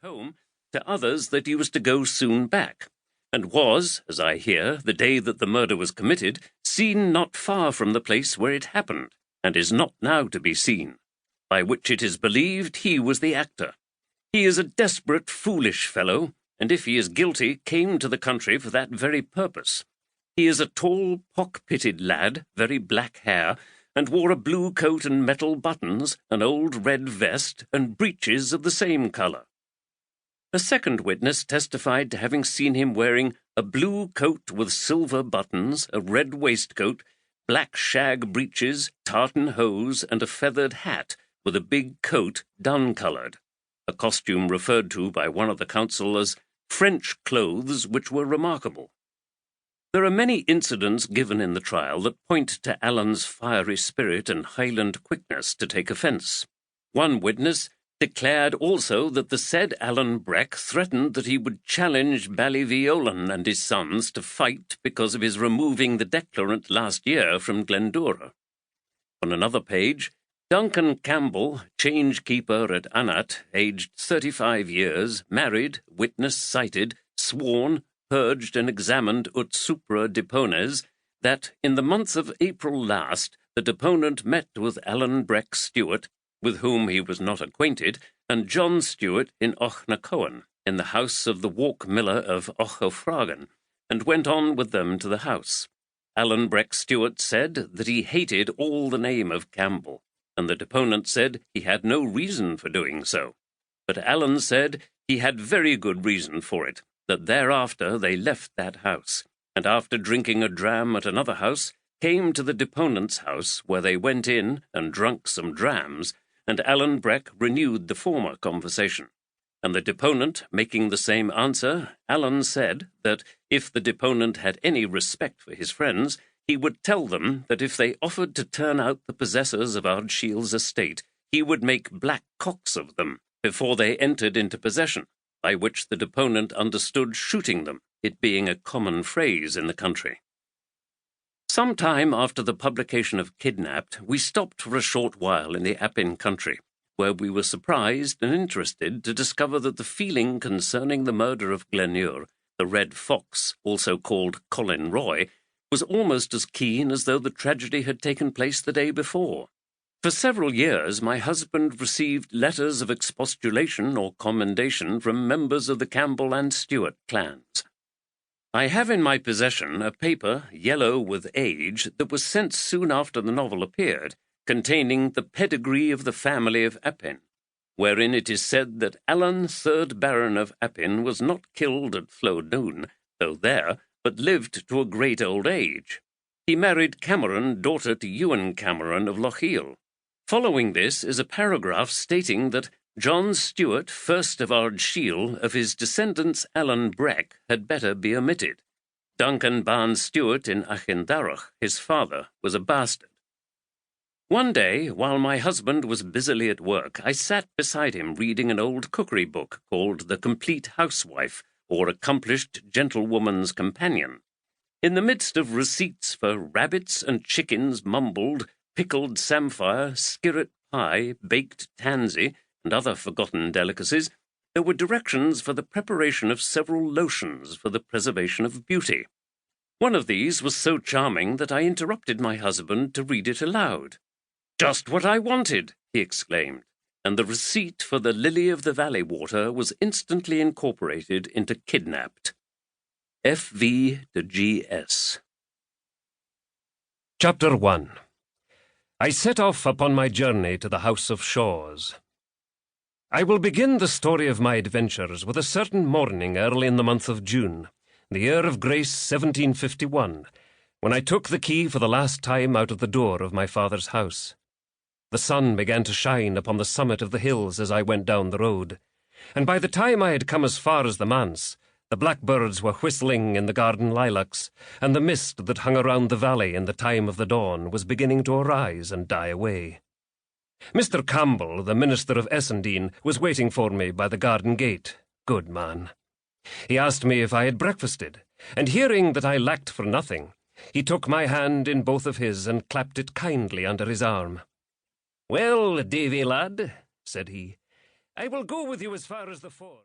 home, to others that he was to go soon back, and was, as I hear, the day that the murder was committed, seen not far from the place where it happened, and is not now to be seen, by which it is believed he was the actor. He is a desperate, foolish fellow, and if he is guilty, came to the country for that very purpose. He is a tall, pock-pitted lad, very black hair, and wore a blue coat and metal buttons, an old red vest, and breeches of the same colour. A second witness testified to having seen him wearing a blue coat with silver buttons, a red waistcoat, black shag breeches, tartan hose, and a feathered hat with a big coat dun-coloured, a costume referred to by one of the counsel as French clothes, which were remarkable. There are many incidents given in the trial that point to Alan's fiery spirit and Highland quickness to take offence. One witness declared also that the said Alan Breck threatened that he would challenge Ballyveolan and his sons to fight because of his removing the declarant last year from Glendora. On another page, Duncan Campbell, change-keeper at Anat, aged 35 years, married, witness cited, sworn, purged and examined ut supra depones, that in the month of April last the deponent met with Alan Breck Stewart, with whom he was not acquainted, and John Stewart in Ochnacoan, in the house of the walk miller of Ochofragan, and went on with them to the house. Alan Breck Stewart said that he hated all the name of Campbell, and the deponent said he had no reason for doing so. But Alan said he had very good reason for it, that thereafter they left that house, and after drinking a dram at another house, came to the deponent's house, where they went in and drunk some drams, and Alan Breck renewed the former conversation. And the deponent making the same answer, Alan said that if the deponent had any respect for his friends, he would tell them that if they offered to turn out the possessors of Ardshiel's estate, he would make black cocks of them before they entered into possession, by which the deponent understood shooting them, it being a common phrase in the country. Some time after the publication of Kidnapped, we stopped for a short while in the Appin country, where we were surprised and interested to discover that the feeling concerning the murder of Glenure, the Red Fox, also called Colin Roy, was almost as keen as though the tragedy had taken place the day before. For several years my husband received letters of expostulation or commendation from members of the Campbell and Stewart clans. I have in my possession a paper, yellow with age, that was sent soon after the novel appeared, containing the pedigree of the family of Appin, wherein it is said that Alan, 3rd Baron of Appin, was not killed at Flodoun, though there, but lived to a great old age. He married Cameron, daughter to Ewan Cameron of Lochiel. Following this is a paragraph stating that John Stewart, 1st of Ardshiel, of his descendants Alan Breck, had better be omitted. Duncan Barnes Stewart in Achindarach, his father, was a bastard. One day, while my husband was busily at work, I sat beside him reading an old cookery book called The Complete Housewife, or Accomplished Gentlewoman's Companion. In the midst of receipts for rabbits and chickens mumbled, pickled samphire, skirret pie, baked tansy, and other forgotten delicacies, there were directions for the preparation of several lotions for the preservation of beauty. One of these was so charming that I interrupted my husband to read it aloud. "Just what I wanted," he exclaimed, and the receipt for the lily of the valley water was instantly incorporated into Kidnapped. F.V. to G.S. Chapter 1. I set off upon my journey to the House of Shaws. I will begin the story of my adventures with a certain morning early in the month of June, the year of grace 1751, when I took the key for the last time out of the door of my father's house. The sun began to shine upon the summit of the hills as I went down the road, and by the time I had come as far as the manse, the blackbirds were whistling in the garden lilacs, and the mist that hung around the valley in the time of the dawn was beginning to arise and die away. Mr. Campbell, the minister of Essendine, was waiting for me by the garden gate. Good man. He asked me if I had breakfasted, and hearing that I lacked for nothing, he took my hand in both of his and clapped it kindly under his arm. "Well, Davy lad," said he, "I will go with you as far as the ford."